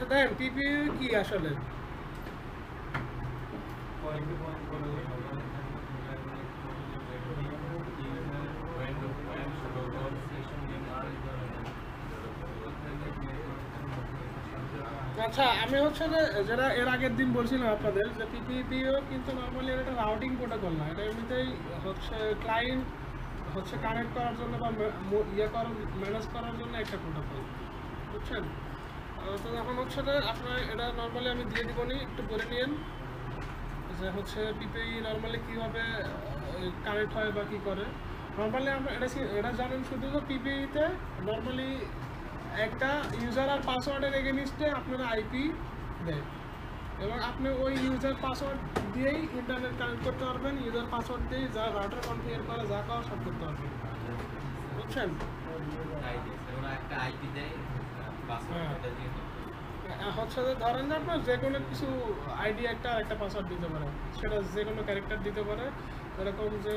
আচ্ছা দেখেন পিপিইউ কি আসলে আচ্ছা আমি হচ্ছে যে যেটা এর আগের দিন বলছিলাম আপনাদের যে পিপিইউ কিন্তু নর্মালি এটা রাউটিং প্রোটোকল না, এটা এমনিতেই হচ্ছে ক্লায়েন্ট হচ্ছে কানেক্ট করার জন্য বা ইয়ে করার ম্যানেজ করার জন্য একটা প্রোটোকল, বুঝছেন? তো এখন হচ্ছে যে আপনার এটা নর্মালি আমি দিয়ে দিব নি, একটু বলে নিন যে হচ্ছে পিপিই নর্মালি কীভাবে কানেক্ট হয় বা কী করে। নর্মালি আমরা এটা জানেন শুধু যে পিপিইতে নর্মালি একটা ইউজার আর পাসওয়ার্ডের এগেনিস্টে আপনারা আইপি দেয় এবং আপনি ওই ইউজার পাসওয়ার্ড দিয়েই ইন্টারনেট কানেক্ট করতে পারবেন, ইউজার পাসওয়ার্ড দিয়েই যা রাউটার কনফিগার করে যা খাওয়া সব করতে পারবেন, বুঝছেন? হচ্ছে যে ধরেন যে আপনার যে কোনো কিছু আইডি একটা পাসওয়ার্ড দিতে পারে, সেটা যে কোনো ক্যারেক্টার দিতে পারে, এরকম যে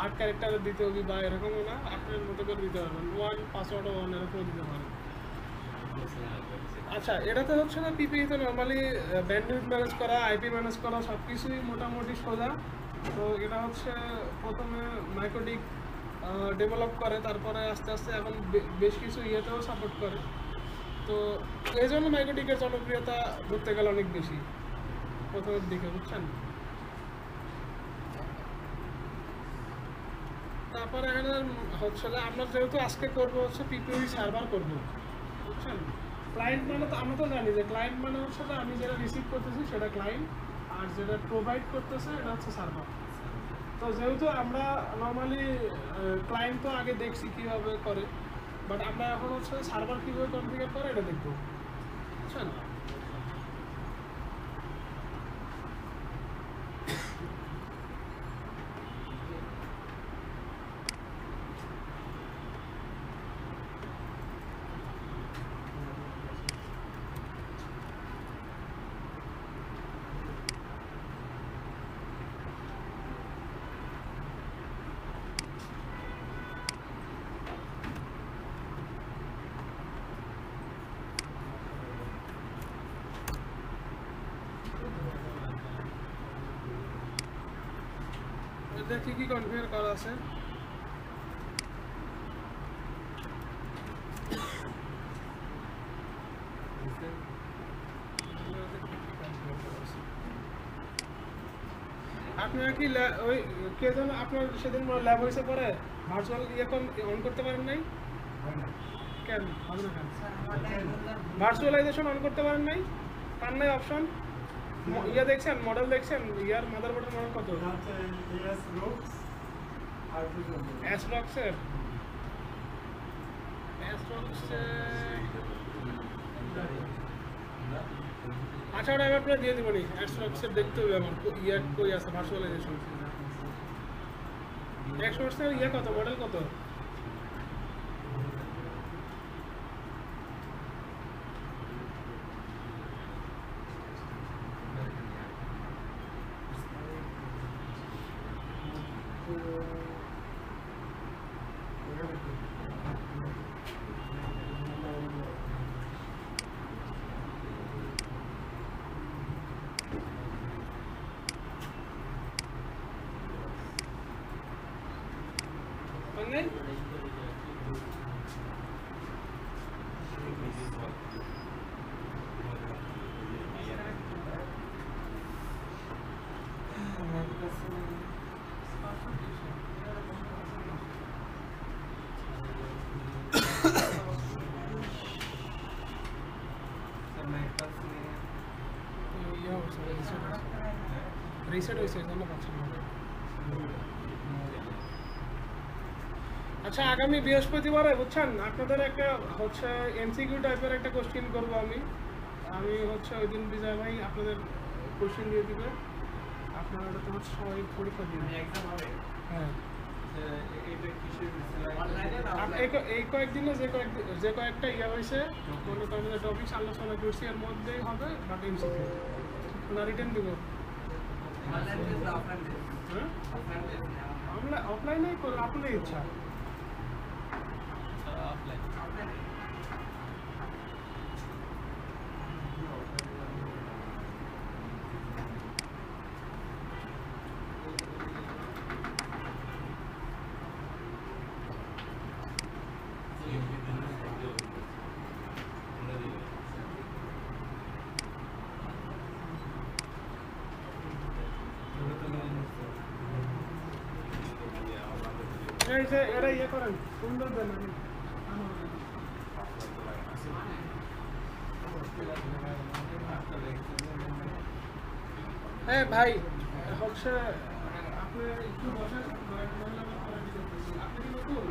8 ক্যারেক্টারের দিতে হবে বা এরকমও না, আপনার মতো করে দিতে পারবেন, 1 পাসওয়ার্ডও 1 এরকমও দিতে পারেন। আচ্ছা এটাতে হচ্ছে না পিপিইতে নর্মালি ব্যান্ডউইথ ম্যানেজ করা, আইপি ম্যানেজ করা সব কিছুই মোটামুটি সোজা। তো এটা হচ্ছে প্রথমে মাইক্রোটিক ডেভেলপ করে, তারপরে আস্তে আস্তে এখন বেশ কিছু ইয়েতেও সাপোর্ট করে। তো এই জন্য মাইক্রোটিকের জনপ্রিয়তা ধরতে গেলে অনেক বেশি প্রথমের দিকে, বুঝছেন? তারপরে এখানে হচ্ছে যে আমরা যেহেতু আজকে করবো হচ্ছে পিপিই সার্ভার করবো, বুঝছেন? ক্লায়েন্ট মানে তো আমরা তো জানি যে ক্লায়েন্ট মানে হচ্ছে যে আমি যেটা রিসিভ করতেছি সেটা ক্লায়েন্ট, আর যেটা প্রোভাইড করতেছে এটা হচ্ছে সার্ভার। তো যেহেতু আমরা নর্মালি ক্লায়েন্ট তো আগে দেখছি কীভাবে করে, বাট আমরা এখন হচ্ছে সার্ভার কীভাবে কনফিগার করে এটা দেখবো, বুঝছেন? দেখি কি কনফিগার করা আছে। আপনারা কি ওই কে যেন আপনার সেদিন ল্যাব হয়েছে পরে ভার্চুয়াল এখন অন করতে পারেন নাই কেন? হবে না কেন? ভার্চুয়ালাইজেশন অন করতে পারেন নাই? পান নাই অপশন? ইয়া দেখছেন, মডেল দেখছেন, ইয়ার মাদারবোর্ডের মডেল কত? অ্যাসরক্সের আচ্ছা ওটা আমি আপনার দিয়ে দেবো নি। অ্যাসরক্সের দেখতে হবে আমার ইয়ার কই আছে ভার্চুয়ালাইজেশন। অ্যাসরক্সের ইয়া কত, মডেল কত? রিসেট হয়েছে জন্য পাচ্ছেন না। আচ্ছা আগামী বৃহস্পতিবারে বুঝছেন আপনাদের একটা হচ্ছে এমসিকিউ টাইপের একটা কোশ্চিন করবো আমি হচ্ছে ওই দিন বিজয় ভাই আপনাদের কোশ্চিন দিয়ে দিবে, আপনারা তো হচ্ছে সবাই পরীক্ষা দিবেন। হ্যাঁ এই কয়েকদিনে যে কয়েকটা ইয়া হয়েছে মনে করেন যে টপিক আলোচনা করছি এর মধ্যেই হবে, বাট এমসিকিউ না রিটেন দিব। হ্যাঁ অফলাইনেই করো আপনার ইচ্ছা। এই যে এরা ইয়ে করেন সুন্দর দেন হ্যাঁ ভাই হচ্ছে আপনি একটু বসেন আপনি কি নতুন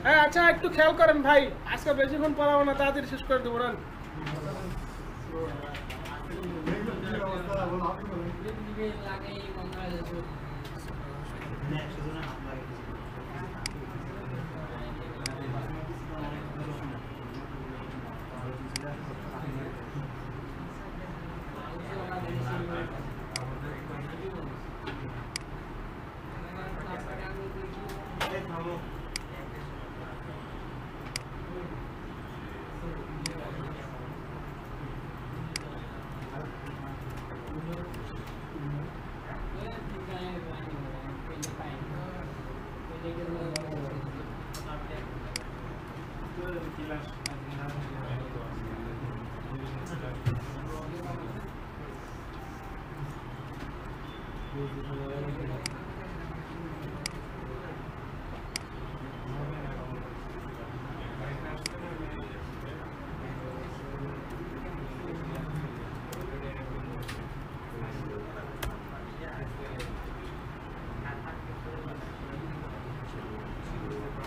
হ্যাঁ আচ্ছা একটু খেয়াল করেন ভাই আজকে বেশিক্ষণ পড়াবো না তাড়াতাড়ি শেষ করে দেবো রান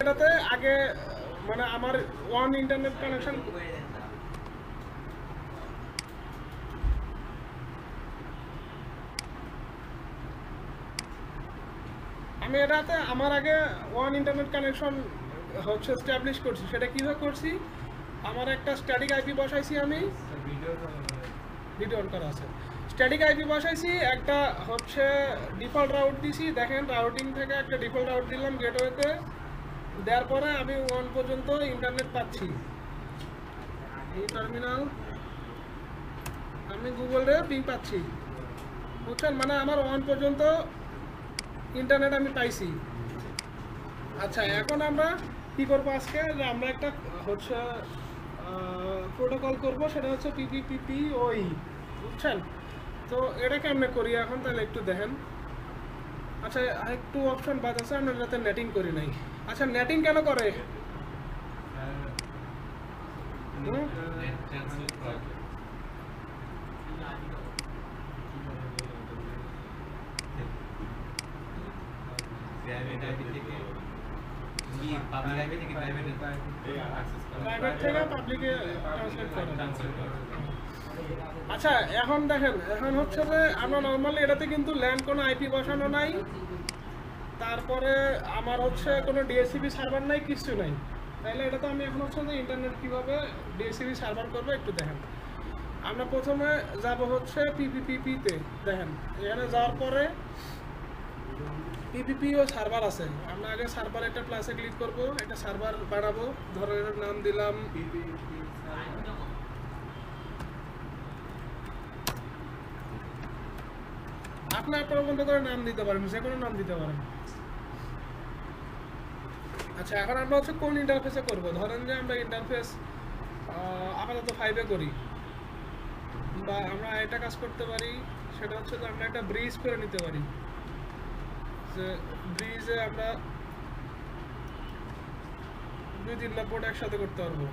এটাতে আগে মানে আমার ওয়ান ইন্টারনেট কানেকশন আমি এটাতে আমার আগে ওয়ান ইন্টারনেট কানেকশন হচ্ছে এস্টাবলিশ করছি সেটা কিভাবে করছি আমার একটা স্ট্যাটিক আইপি বসাইছি আমি ভিডিও অন করা আছে স্ট্যাটিক আইপি বসাইছি একটা হচ্ছে ডিফল্ট রাউট দিছি দেখেন রাউটিং থেকে একটা ডিফল্ট রাউট দিলাম গেটওয়েতে দেওয়ার পরে আমি 1 পর্যন্ত ইন্টারনেট পাচ্ছি এই টার্মিনাল আমি গুগলে পিং পাচ্ছি বুঝছেন মানে আমার 1 পর্যন্ত ইন্টারনেট আমি পাইছি আচ্ছা এখন আমরা কি করবো আজকে যে আমরা একটা হচ্ছে প্রোটোকল করব সেটা হচ্ছে পিপিপিপিওই বুঝছেন তো এটা কেমনে করি এখন তাহলে একটু দেখেন আচ্ছা আরেকটু অপশন বাদ আছে আমরা এটাতে নেটিং করি নাই আচ্ছা নেটিং কেন করে আচ্ছা এখন দেখেন এখন হচ্ছে যে আমরা নর্মালি এটাতে কিন্তু ল্যান্ড কোনো আইপি বসানো নাই তারপরে আমার হচ্ছে কোনো ডিএসসিপি সার্ভার নাই কিছু নাই তাহলে এটা তো আমি এখন হচ্ছে যে ইন্টারনেট কীভাবে ডিএসসিপি সার্ভার করবো একটু দেখেন আমরা প্রথমে যাব হচ্ছে পিপিপিপিতে দেখেন এখানে যাওয়ার পরে পিপিপিও সার্ভার আছে আমরা আগে সার্ভার একটা প্লাসে ক্লিক করব একটা সার্ভার বানাবো ধরো এর নাম দিলাম আপনি আপনার মতো করে নাম দিতে পারেন যে কোনো নাম দিতে পারেন আচ্ছা এখন আমরা হচ্ছে কোন ইন্টারফেসে করব ধরেন যে আমরা ইন্টারফেস আপাতত 5 এ করি বা আমরা এটা কাজ করতে পারি সেটা হচ্ছে যে আমরা একটা ব্রিজ করে নিতে পারি যে ব্রিজে আমরা 2-3টা পোর্ট একসাথে করতে পারবো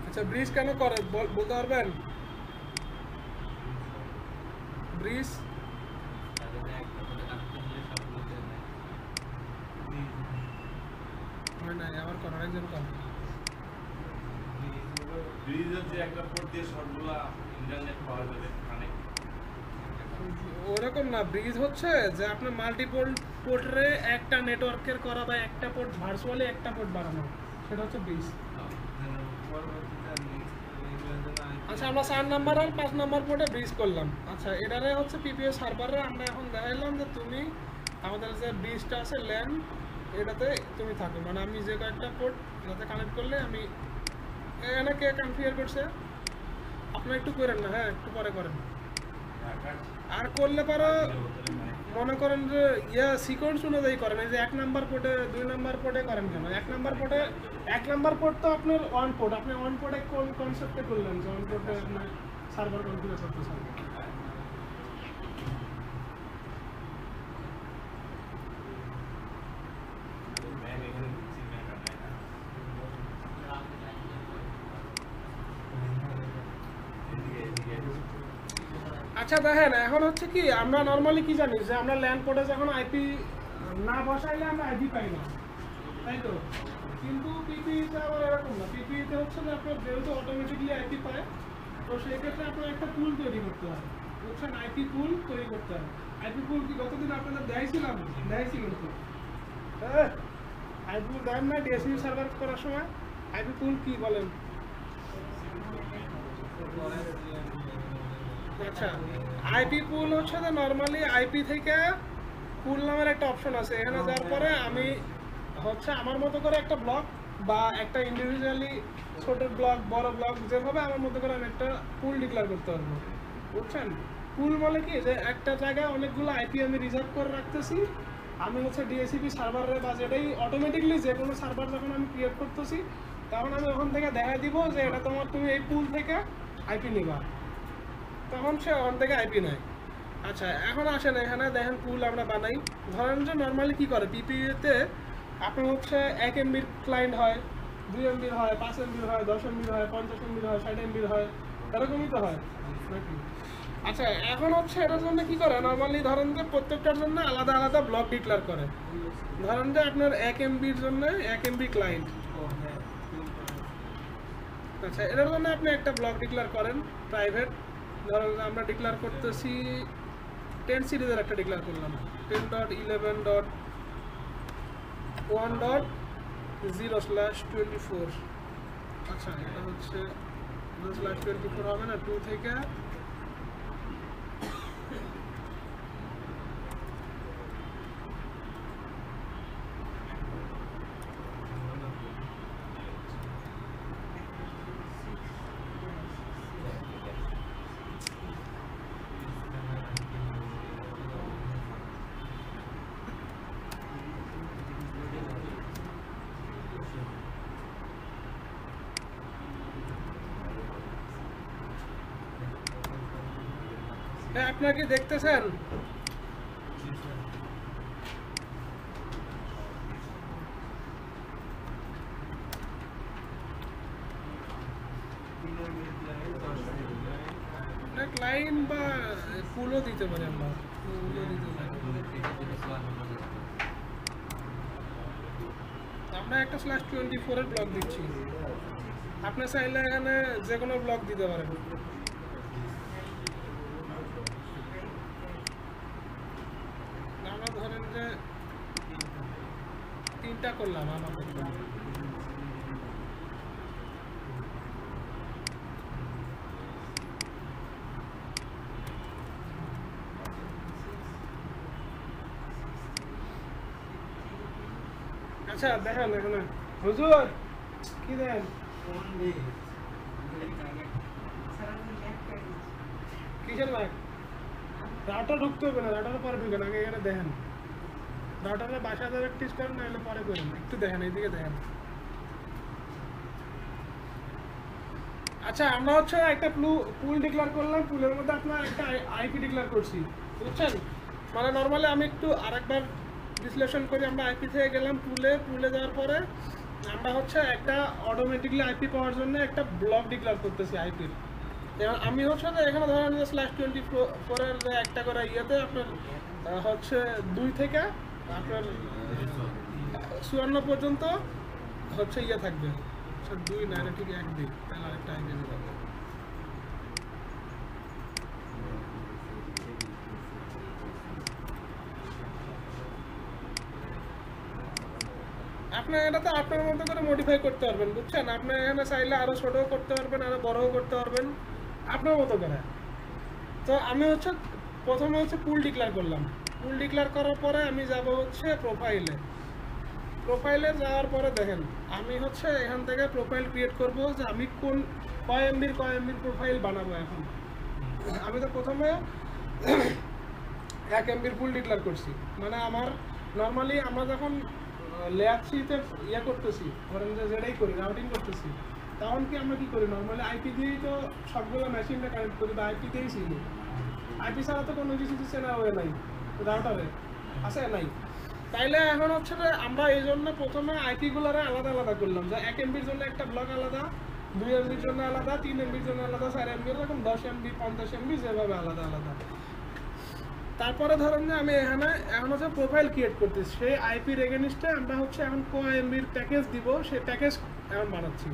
আচ্ছা ব্রিজ কেন করে বলতে পারবেন ব্রিজ না আবার কোন আরেকজন কম ব্রিজ হচ্ছে একটা পোর্ট দিয়ে সবগুলা ইন্টারনেট পাওয়া যাবে কানেক্ট ওরকম না ব্রিজ হচ্ছে যে আপনি মাল্টিপল পোর্টে একটা নেটওয়ার্কের করা বা একটা পোর্ট ভার্চুয়ালি একটা পোর্ট বানানো সেটা হচ্ছে ব্রিজ আচ্ছা আমরা 4 নাম্বার আর 5 নাম্বার পোর্টে ব্রিজ করলাম আচ্ছা এটারে হচ্ছে পিপিও সার্ভারে আমরা এখন দেখাইলাম যে তুমি আমাদের যে বিজটা আছে ল্যান, এটাতে তুমি থাকো, মানে আমি যে কয়েকটা পোর্ট যাতে কানেক্ট করলে আমি এখানে কে কনফিগার করছে আপনারা একটু করেন না, হ্যাঁ একটু পরে করেন। আর করলে পারো মনে করেন যে সিকোয়েন্স অনুযায়ী করেন, এই যে 1 নাম্বার পোর্টে 2 নাম্বার পোর্টে করেন কেন? 1 নাম্বার পোর্ট তো আপনার অন পোর্ট, আপনি অন পোর্টে কোন কনসেপ্টে করলেন যে অন পোর্টে আপনি সার্ভার কনফিগার করতেছেন? আচ্ছা দেখেন, এখন হচ্ছে কি আমরা নর্মালি কি জানি যে আমরা ল্যান্ড পোর্টে যখন আইপি না বসাইলে আমরা আইপি পাই না, তাই তো? কিন্তু পিপিইতে আবার এরকম না। পিপিইতে হচ্ছে যে আপনার যেহেতু অটোমেটিকলি আইপি পায়, তো সেই ক্ষেত্রে আপনার একটা পুল তৈরি করতে হয়, বুঝছেন? আইপি পুল তৈরি করতে হয়। আইপি পুল কি গতদিন আপনাদের দেখাইছিলাম? দেখাইছি কিন্তু আইপি পুল দেন না ডিএসপি সার্ভার করার সময়? আইপি পুল কি বলেন? আচ্ছা, আইপি পুল হচ্ছে যে নর্মালি আইপি থেকে পুল নামের একটা অপশন আছে, এখানে যাওয়ার পরে আমি হচ্ছে আমার মতো করে একটা ব্লক বা একটা ইন্ডিভিজুয়ালি ছোট ব্লক বড় ব্লক যেভাবে আমার মতো করে আমি একটা পুল ডিক্লেয়ার করতে পারবো, বুঝছেন? পুল বলে কি যে একটা জায়গায় অনেকগুলো আইপি আমি রিজার্ভ করে রাখতেছি, আমি হচ্ছে ডিএসিপি সার্ভারে বা যেটাই অটোমেটিকলি যে কোনো সার্ভার যখন আমি ক্রিয়েট করতেছি তখন আমি ওখান থেকে দেখা দিব যে এটা তোমার, তুমি এই পুল থেকে আইপি নিবা, তখন সে ওখান থেকে আইপি নেয়। আচ্ছা, এখন আসেন এখানে দেখেন পুল আমরা বানাই। ধরেন যে নর্মালি কী করে পিপিইতে আপনার হচ্ছে 1 MB ক্লায়েন্ট হয়, 2 MB হয়, 5 MB হয়, 10 MB হয়, 50 MB হয়, 60 MB হয়, এরকমই তো হয় নাকি? আচ্ছা, এখন হচ্ছে এটার জন্য কী করে নর্মালি ধরেন যে প্রত্যেকটার জন্য আলাদা আলাদা ব্লক ডিক্লেয়ার করে। ধরেন যে আপনার 1 MBর জন্য 1 MB ক্লায়েন্ট, আচ্ছা এটার জন্য আপনি একটা ব্লক ডিক্লেয়ার করেন প্রাইভেট। ধরেন আমরা ডিক্লেয়ার করতেছি 10 সিরিজের একটা ডিক্লেয়ার করলাম, 10.11.1.0/24। আচ্ছা, এটা হচ্ছে 0/24 হবে না, 2 থেকে আপনারা কি দেখতেছেন? ক্লায়েন্ট বা পুলও দিতে পারি আমরা, পুলও দিতে পারি। আমরা একটা /24 এর ব্লক দিচ্ছি, আপনি চাইলে এখানে যে কোনো ব্লক দিতে পারেন। আমরা ধরেন যে 3টা করলাম আমাদের। আচ্ছা দেখেন এখানে হুজুর কি দেন, কিসের ব্যাগ? রাউটার ঢুকতে হবে না, রাউটারের পরে ঢুকেন, আগে এখানে দেখেন রাউটারের বাসা ধরে টিস করেন, না এলে পরে করেন। একটু দেখেন, এইদিকে দেখেন। আচ্ছা, আমরা হচ্ছে একটা পুল ডিক্লেয়ার করলাম, পুলের মধ্যে আপনার একটা আইপি ডিক্লেয়ার করছি, বুঝছেন? মানে নর্মালি আমি একটু আরেকবার বিশ্লেষণ করি। আমরা আইপি থেকে গেলাম পুলে যাওয়ার পরে আমরা হচ্ছে একটা অটোমেটিকলি আইপি পাওয়ার জন্য একটা ব্লক ডিক্লেয়ার করতেছি আইপির। এবার আমি হচ্ছে যে এখানে ধরেন যে /24 এর একটা করে ইয়েতে আপনার হচ্ছে 2 থেকে আপনার 54 পর্যন্ত হচ্ছে ইয়ে থাকবে, 2 না, এটা ঠিক 1 দিন, তাহলে আরেকটা আইপি যাবে। আপনি এটাতে আপনার মতো করে মডিফাই করতে পারবেন, বুঝছেন? আপনি এখানে চাইলে আরও ছোটও করতে পারবেন, আরও বড়ও করতে পারবেন আপনার মতো করে। তো আমি হচ্ছে প্রথমে হচ্ছে পুল ডিক্লেয়ার করলাম, পুল ডিক্লেয়ার করার পরে আমি যাব হচ্ছে প্রোফাইলে যাওয়ার পরে দেখেন আমি হচ্ছে এখান থেকে প্রোফাইল ক্রিয়েট করব যে আমি কোন কয় এমবির প্রোফাইল বানাবো। এখন আমি তো প্রথমে 1 এমবির পুল ডিক্লেয়ার করছি, মানে আমার নর্মালি আমরা যখন লেয়ার 3-তে ইয়ে করতেছি, ধরেন যে যেটাই করি রাউটিং করতেছি, তখন কি আমরা কি করি নর্মালি আইপি দিয়েই তো সবগুলো মেশিনটা কানেক্ট করি বা আইপি দিয়েই ছিল। আইপি ছাড়া তো কোনো কিছু চেনা হয়ে নাই রাউটারে আছে নাই। তাইলে এখন হচ্ছে যে আমরা এই জন্য প্রথমে আইপিগুলোরে আলাদা আলাদা করলাম, যে 1 এমবির জন্য একটা ব্লক আলাদা, 2 এমবির জন্য আলাদা, 3 এমবির জন্য আলাদা, 4 এমবি, এরকম 10 এমবি 50 এমবি যেভাবে আলাদা আলাদা। তারপরে ধরেন যে আমি এখানে এখন হচ্ছে প্রোফাইল ক্রিয়েট করতেছি, সেই আইপির এগেনিস্টে আমরা হচ্ছে এখন কয় এমবির প্যাকেজ দিব সেই প্যাকেজ এখন বানাচ্ছি।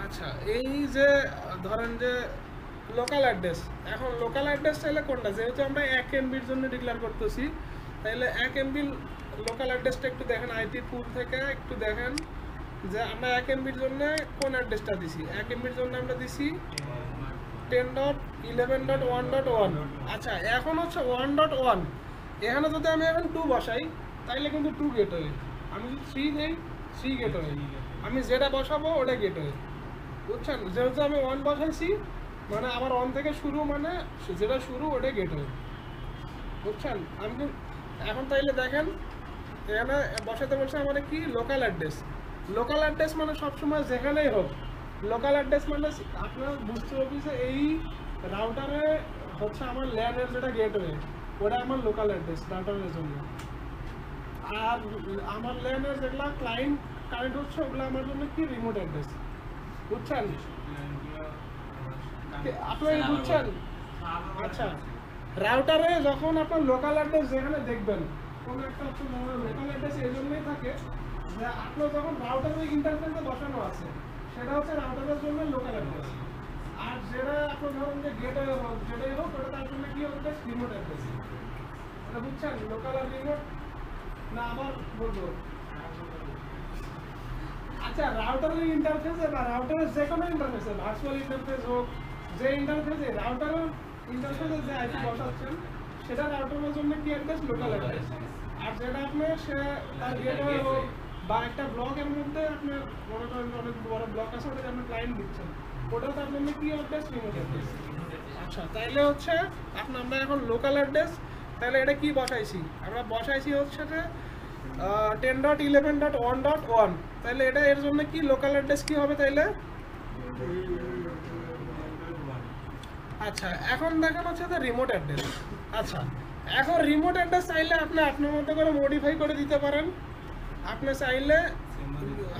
আচ্ছা, এই যে ধরেন যে লোকাল অ্যাড্রেস, এখন লোকাল অ্যাড্রেস চাইলে কোনটা, যেহেতু আমরা 1 এমবির জন্য ডিক্লেয়ার করতেছি, তাইলে 1 এমবি লোকাল অ্যাড্রেসটা একটু দেখেন, আইপি পুল থেকে একটু দেখেন যে আমরা 1 এমবির জন্য কোন অ্যাড্রেসটা দিছি। 1 এমবির জন্য আমরা দিছি 10.11.1.1। আচ্ছা, এখন হচ্ছে 1.1, এখানে যদি আমি এখন 2 বসাই তাইলে কিন্তু 2 গেটওয়ে, আমি যদি 3 দেই 3 গেটওয়ে, আমি যেটা বসাবো ওটা গেটওয়ে, বুঝছেন। যেহেতু আমি 1 বসাইছি মানে আমার 1 থেকে শুরু, মানে যেটা শুরু ওটা গেটওয়ে, বুঝছেন। আমি এখন তাইলে দেখেন এখানে বসাতে বলছে আমাদের কি লোকাল অ্যাড্রেস মানে সবসময় যেখানেই হোক লোকাল অ্যাড্রেস মানে আপনার বুঝতে হবে যে এই রাউটারে হচ্ছে আমার ল্যানের যেটা গেটওয়ে ওটা আমার লোকাল অ্যাড্রেস রাউটারের জন্য, আর আমার ল্যানের যেগুলা ক্লায়েন্ট কানেক্ট হচ্ছে ওগুলো আমার জন্য কি রিমোট অ্যাড্রেস, বুঝছেন। আপনারা বুঝছেন? আচ্ছা, রাউটারে যখন আপনার লোকাল অ্যাড্রেস যেখানে দেখবেন কোনো একটা অপশন লোকাল অ্যাড্রেস এই জন্যই থাকে যে আপনার যখন রাউটারের ইন্টারফেসে বসানো আছে সেটা হচ্ছে রাউটারের জন্য লোকাল অ্যাড্রেস, আর যেটা আপনার ধরুন যে গেটওয়ে হোক যেটাই হোক ওটা তার জন্য কি হবে রিমোট অ্যাড্রেস। এটা বুঝছেন লোকাল আর রিমোট না আবার বলবো। আচ্ছা, রাউটারের ইন্টারফেসে বা রাউটারের যে কোনো ইন্টারফেসে ভার্চুয়াল ইন্টারফেস হোক, যে ইন্টারফেসে রাউটারের ইন্টারফেসে যে আইপি বসাচ্ছেন সেটা রাউটারের জন্য কি অ্যাড্রেস লোকাল অ্যাড্রেস, আর যেটা আপনার সে তার গেটওয়ে হোক বা একটা ব্লকের মধ্যে আপনার মনে করেন অনেক বড় ব্লক আছে ওটাকে আপনি ক্লায়েন্ট দিচ্ছেন ওটা তার জন্য কি অ্যাড্রেস রিমোট অ্যাড্রেস। আচ্ছা, তাইলে হচ্ছে আমরা এখন লোকাল অ্যাড্রেস, তাহলে এটা কি বসাইছি আমরা বসাইছি হচ্ছে যে 10.11.1.1, তাহলে এটা এর জন্য কি লোকাল অ্যাড্রেস কি হবে তাইলে। আচ্ছা, এখন দেখেন হচ্ছে যে রিমোট অ্যাড্রেস। আচ্ছা, এখন রিমোট অ্যাড্রেস চাইলে আপনি আপনার মতো করে মডিফাই করে দিতে পারেন, আপনি চাইলে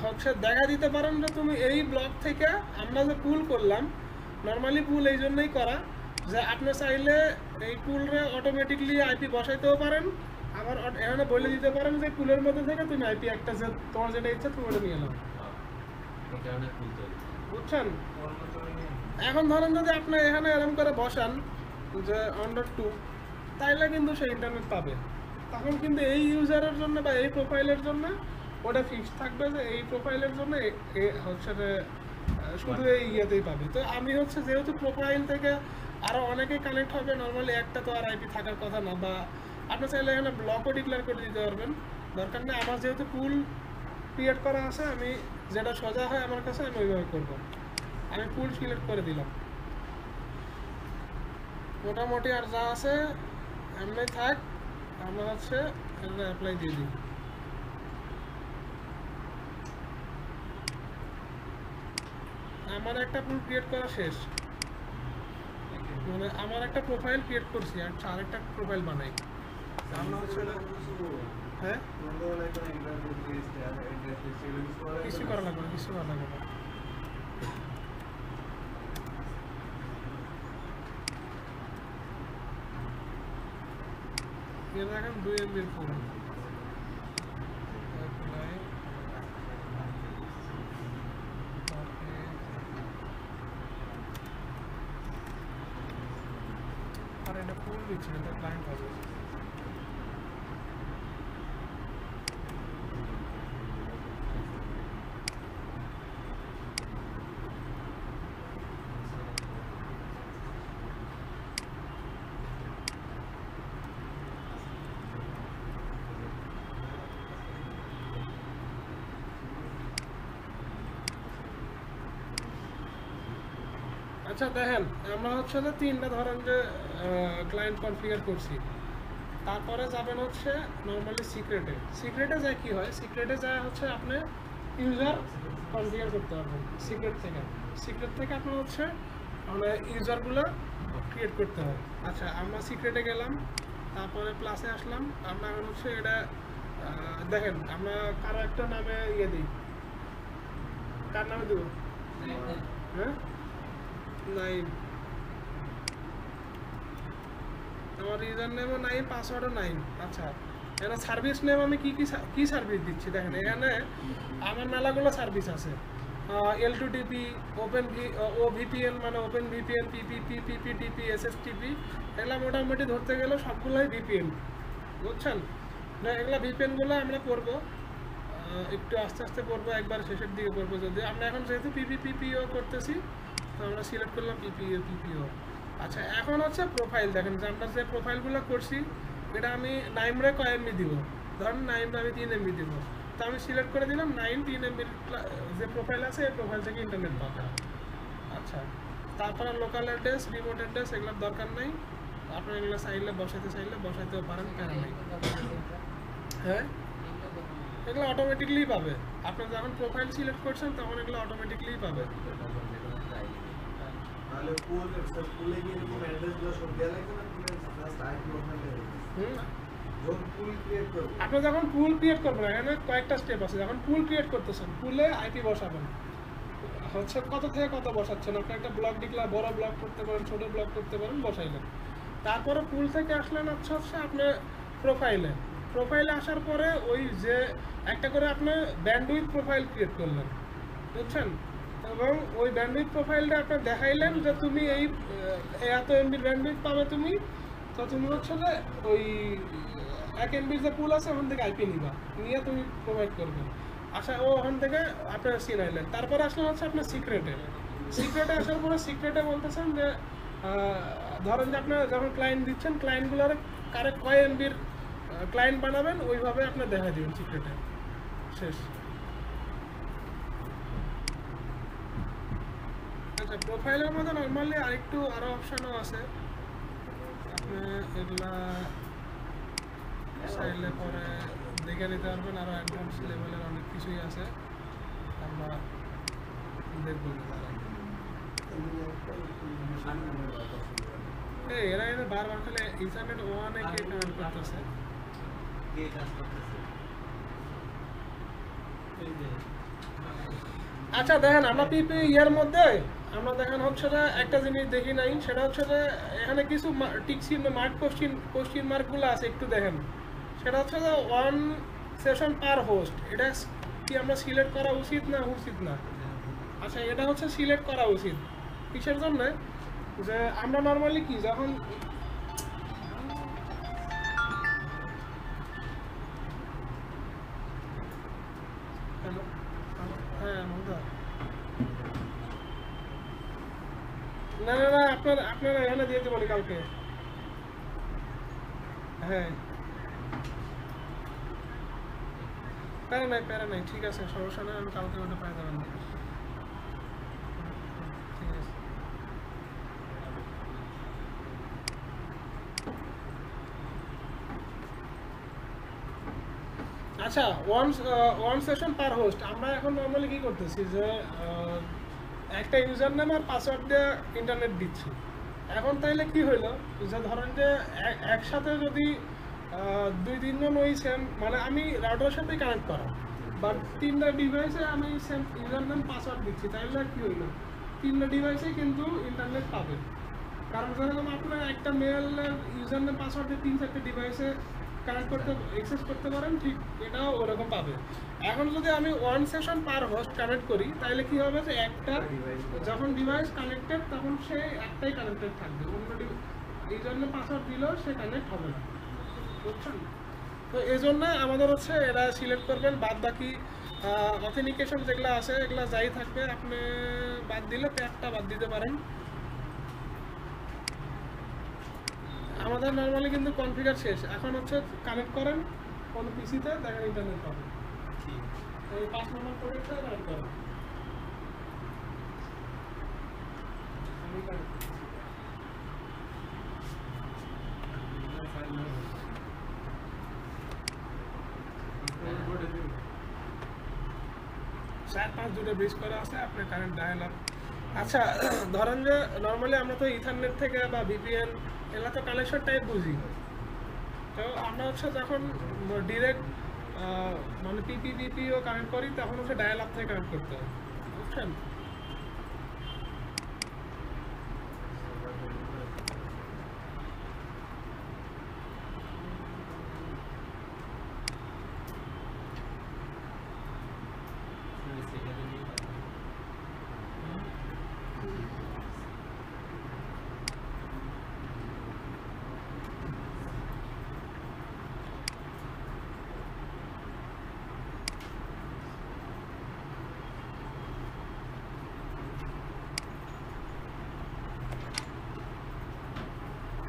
হচ্ছে দেখা দিতে পারেন যে তুমি এই ব্লক থেকে আমরা যে পুল করলাম, নর্মালি পুল এই জন্যই করা যে আপনি চাইলে এই পুলরে অটোমেটিকলি আইপি বসাইতেও পারেন, আবার এখানে বলে দিতে পারেন যে পুলের মধ্যে থেকে তুমি আইপি একটা যে তোমার যেটা ইচ্ছা তুমি ওটা নিয়ে নাও, বুঝছেন। এখন ধরেন যদি আপনি এখানে এরকম করে বসান যে 1.2, তাইলে কিন্তু সে ইন্টারনেট পাবে, তখন কিন্তু এই ইউজারের জন্য বা এই প্রোফাইলের জন্য ওটা ফিক্সড থাকবে যে এই প্রোফাইলের জন্য হচ্ছে শুধু এই ইয়েতেই পাবে। তো আমি হচ্ছে যেহেতু প্রোফাইল থেকে আরও অনেকেই কানেক্ট হবে, নর্মালি একটা তো আর আইপি থাকার কথা না, বা আপনি চাইলে এখানে ব্লকও ডিক্লেয়ার করে দিতে পারবেন, দরকার নেই। আমার যেহেতু পুল ক্রিয়েট করা আছে আমি যেটা সোজা হয় আমার কাছে আমি ওইভাবে করবো, আমি পুল সিলেক্ট করে দিলাম। মোটামুটি আর যা আছে এমনি থাক, আমরা হচ্ছে এখানে অ্যাপ্লাই দিয়ে দিই। আমার একটা পুল ক্রিয়েট করা শেষ, মানে আমার একটা প্রোফাইল ক্রিয়েট করছি আর আরেকটা প্রোফাইল বানাই। হ্যাঁ, কিছু করা লাগবে না, কিছু করা লাগবে না। দেখেন 2 এমবির ফোন আর এটা ফুল দিচ্ছে, এটা ক্লায়েন্ট হবে। আচ্ছা দেখেন, আমরা হচ্ছে যে তিনটা ধরেন যে ক্লায়েন্ট কনফিগার করছি, তারপরে যাবেন হচ্ছে নর্মালি সিক্রেটে যায় কি হয়, সিক্রেটে যায় হচ্ছে আপনি ইউজার কনফিগার করতে পারবেন সিক্রেট থেকে আপনার হচ্ছে মানে ইউজারগুলো ক্রিয়েট করতে হয়। আচ্ছা আমরা সিক্রেটে গেলাম, তারপরে প্লাসে আসলাম, আমরা এখন হচ্ছে এটা দেখেন আমরা কারো একটা নামে ইয়ে দিই, কার নামে দেবো? হ্যাঁ নাইম, আমার ইউজার নেমও নাইম, পাসওয়ার্ডও নাইম। আচ্ছা এখানে সার্ভিস নেম আমি কি সার্ভিস দিচ্ছি দেখেন, এখানে আমার মেলাগুলো সার্ভিস আছে, L2TP, OVPN মানে ওপেন ভিপিএন, PPTP, SSTP, এগুলো মোটামুটি ধরতে গেলে সবগুলোই ভিপিএন, বুঝছেন না? এগুলো ভিপিএনগুলো আমরা করবো একটু আস্তে আস্তে করবো, একবার শেষের দিকে করবো। যদি আমরা এখন যেহেতু PPPO করতেছি, তো আমরা সিলেক্ট করলাম PPO। আচ্ছা এখন হচ্ছে প্রোফাইল, দেখেন যে আমরা যে প্রোফাইলগুলো করছি এটা আমি নাইমরে কয় এমবি দিব, ধরুন নাইমরে আমি 3 MB দিব, তো আমি সিলেক্ট করে দিলাম 3 MB যে প্রোফাইল আছে এই প্রোফাইল থেকে ইন্টারনেট পাবে। আচ্ছা তারপরে লোকাল অ্যাড্রেস, রিমোট অ্যাড্রেস এগুলোর দরকার নেই, আপনার এগুলো চাইলে বসাইতেও পারেন, প্যারা নেই। হ্যাঁ এগুলো অটোমেটিকলি পাবে, আপনি যখন প্রোফাইল সিলেক্ট করছেন তখন এগুলো অটোমেটিকলি পাবে। তাহলে পুলে গিয়ে এরকম অ্যাড্রেসগুলো সব দেওয়া লাগবে না, পুলে জাস্ট আইপি ওখানে যখন পুল ক্রিয়েট করব, আপনি যখন পুল ক্রিয়েট করবেন এখানে কয়েকটা স্টেপ আছে, যখন পুল ক্রিয়েট করতেছেন পুলে আইপি বসাবেন, হচ্ছে কত থেকে কত বসাচ্ছেন, আপনি একটা ব্লক ডিক্লার বড় ব্লক করতে পারেন, ছোট ব্লক করতে পারেন, বসাইলেন। তারপরে পুল থেকে আসলেন হচ্ছে আপনি প্রোফাইলে আসার পরে ওই যে একটা করে আপনি ব্যান্ডউইথ প্রোফাইল ক্রিয়েট করলেন, বুঝছেন, এবং ওই ব্যান্ডউইথ প্রোফাইলটা আপনি দেখাইলেন যে তুমি এই এত এমবি ব্যান্ডউইথ পাবে তুমি, তো তুমি হচ্ছে যে ওই 1 MB যে পুল আছে ওখান থেকে আইপি নিয়ে তুমি প্রোভাইড করবে। আচ্ছা ও ওখান থেকে আপনার সিনাইলেন, তারপরে আসলে হচ্ছে আপনার সিক্রেটে আসার পরে সিক্রেটে বলতেছেন যে ধরেন যে আপনার যখন ক্লায়েন্ট দিচ্ছেন ক্লায়েন্টগুলোর কারে কয় এমবির ক্লায়েন্ট বানাবেন ওইভাবে আপনি দেখা দিবেন সিক্রেটে, শেষ। আচ্ছা প্রোফাইলের মধ্যে নর্মালি আরো অপশানও আছে, আপনি এগুলা চাইলে পরে দেখে নিতে পারবেন, আরো অ্যাডভান্স লেভেলের অনেক কিছুই আছে, আমরা দেখবো। এরা বারবার খালি ইন্টারনেট ওয়ানে কে কানেক্ট করতেছে, আচ্ছা দেখেন আমরা পিপি ইয়ার মধ্যে আমরা দেখেন হচ্ছে যে একটা জিনিস দেখি নাই, সেটা হচ্ছে যে এখানে কিছু টিক চিহ্ন মার্ক কোশ্চিন মার্কগুলো আছে, একটু দেখেন, সেটা হচ্ছে যে 1 সেশন পার হোস্ট, এটা কি আমরা সিলেক্ট করা উচিত না? আচ্ছা এটা হচ্ছে সিলেক্ট করা উচিত, কিসের জন্য, যে আমরা নর্মালি কি যখন হ্যাঁ না আপনারা এখানে দিয়ে দেবো কালকে, হ্যাঁ প্যারা নাই ঠিক আছে, সমস্যা নেই, আমি কালকে ওটা পাই যাবেন, ঠিক আছে। আচ্ছা ওয়ান সেশন পার হোস্ট, আমরা এখন নর্মালি কি করতেছি যে একটা ইউজার নেম আর পাসওয়ার্ড দিয়ে ইন্টারনেট দিচ্ছি। এখন তাইলে কি হইলো যে ধরেন যে একসাথে যদি 2-3 জন ওই সেম মানে আমি রাউটারের সাথে কানেক্ট করা বা 3টা ডিভাইসে আমি সেম ইউজার নেম পাসওয়ার্ড দিচ্ছি, তাইলে কি হইলো 3টা ডিভাইসে কিন্তু ইন্টারনেট পাবে, কারণ যেরকম আপনার একটা মেলের ইউজার নেম পাসওয়ার্ড দিয়ে 3-4টে ডিভাইসে কানেক্ট করতে অ্যাক্সেস করতে পারেন, ঠিক এটাও ওরকম পাবে। এখন যদি আমি 1 সেশন পার হোস্ট কানেক্ট করি তাহলে কি হবে যে একটা যখন ডিভাইস কানেক্টেড তখন সে একটাই কানেক্টেড থাকবে, অন্য এই জন্য পাসওয়ার্ড দিলেও সে কানেক্ট হবে না, বুঝছেন? তো এই জন্য আমাদের হচ্ছে এরা সিলেক্ট করবেন, বাদ বাকি অথেন্টিকেশন যেগুলো আছে এগুলো যাই থাকবে, আপনি বাদ দিলে একটা বাদ দিতে পারেন। আমাদের নর্মালি কিন্তু কনফিগার শেষ, এখন হচ্ছে কানেক্ট করেন কোনো পিসিতে, দেখেন ইন্টারনেট পাবেন, এই 5 নম্বর প্রোডাক্টটা কানেক্ট করেন, চার পাঁচ দুটো বেস করা আছে আপনার কারেন্ট ডায়াল আপ। আচ্ছা ধরেন যে নর্মালি আমরা তো ইথারনেট থেকে বা ভিপিএন এগুলো তো কানেকশন টাইপ বুঝি, তো আমরা হচ্ছে যখন ডিরেক্ট মানে পিপিপিপিও কানেক্ট করি তখন হচ্ছে ডায়াল আপ থেকে কানেক্ট করতে হয়, বুঝছেন?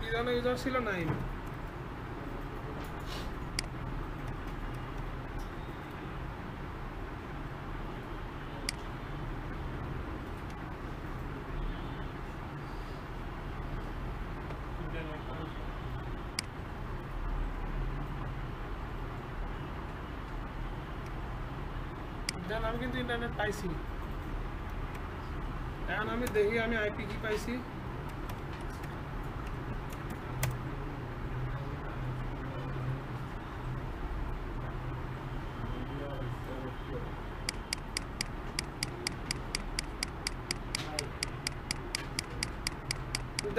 কি জানো ইউজার ছিল 9। দেন আমি কিন্তু ইন্টারনেট পাইছি, এখন আমি দেখি আমি আইপি কি পাইছি।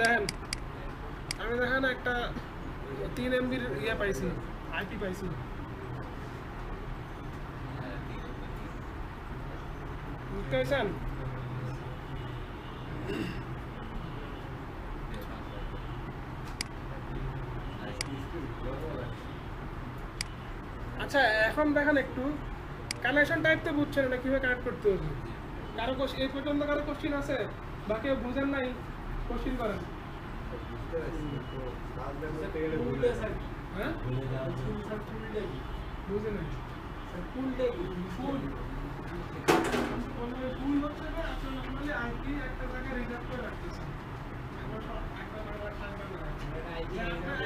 দেখেন আমি দেখেন একটা 3 MB ইয়ে পাইছি, আইপি পাইছি। বুঝতে পেরেছেন? আচ্ছা এখন দেখেন একটু কানেকশন টাইপ তো বুঝছেন না কিভাবে কানেক্ট করতে হবে। কারো এই পর্যন্ত কারো কোশ্চিন আছে বা কেউ বুঝেন নাই কোশ্চিন করেন? হ্যাঁ বুঝে নাই ফুল হচ্ছে না আপনার নর্মালি আইপি একটা জায়গায় রিজার্ভ করে রাখতেছেন,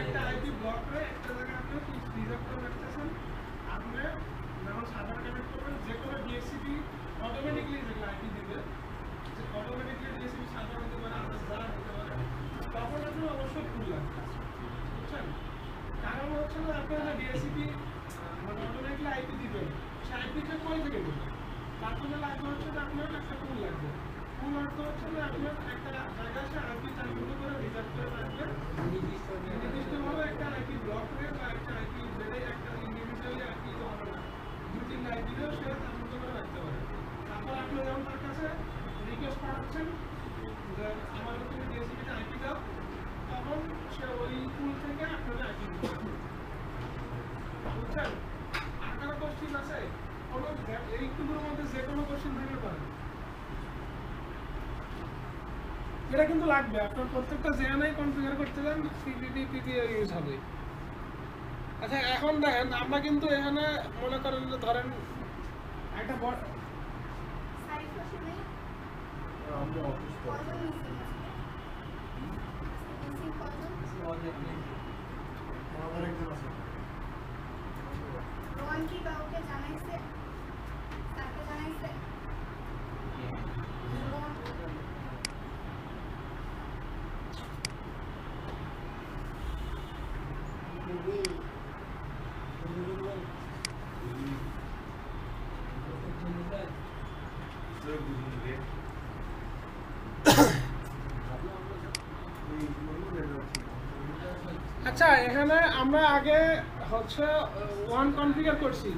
একটা আইপি ব্লক করে একটা জায়গায় আপনি রিজার্ভ করে রাখতেছেন। আপনি যখন সাধারণ কানেক্ট করবেন যে কোনো ডিএসসিপি অটোমেটিকলি যেগুলো আইপি দিবে, যে অটোমেটিকলি ডিএসসিপি সাধারণ হতে পারে আদার্স যারা হতে পারে, তখন আপনি অবশ্যই ফুল লাগবে, বুঝছেন? কারণ হচ্ছে না আপনার যে ডিএসসিপি মানে অটোমেটিকলি আইপি দিবেন, সে আইপিটা কয় থেকে দেবেন, তার জন্য লাগবে হচ্ছে যে আপনার একটা ফুল লাগবে। ফুল অর্থ হচ্ছে যে আপনার একটা জায়গায় সে আইপি চালু করে রিজার্ভ করে রাখবে, নির্দিষ্টভাবে একটা আইপি ব্লক করে বা একটা আইপি যেটাই একটা ইন্ডিভিজুয়ালি আইপি তো হবে না, 2-3 আইপিতেও সে চালু করে রাখতে পারে। তারপর আপনি যেমন তার কাছে রিকোয়েস্ট পাঠাচ্ছেন যে আমার তুমি ডিএসসিপিতে আইপি দাও, তখন সে ওই ফুল থেকে আপনাদের আইপি দিবে, বুঝছেন? আর কারো কোশ্চিন আছে কোনো এইটুকুর মধ্যে যে কোনো কোশ্চিন থাকতে পারে, এটা কিন্তু লাগবে আপনার প্রত্যেকটা জেনাই কনফিগার করতে যান পিপিপি ইউজ হবে। আচ্ছা এখন দেখেন আমরা কিন্তু এখানে মনে করেন যে ধরেন একটা বড় কি কাউকে জানাইছে, তাকে জানাইছে আচ্ছা এখানে আমরা আগে হচ্ছে ওয়ান কনফিগার করছি,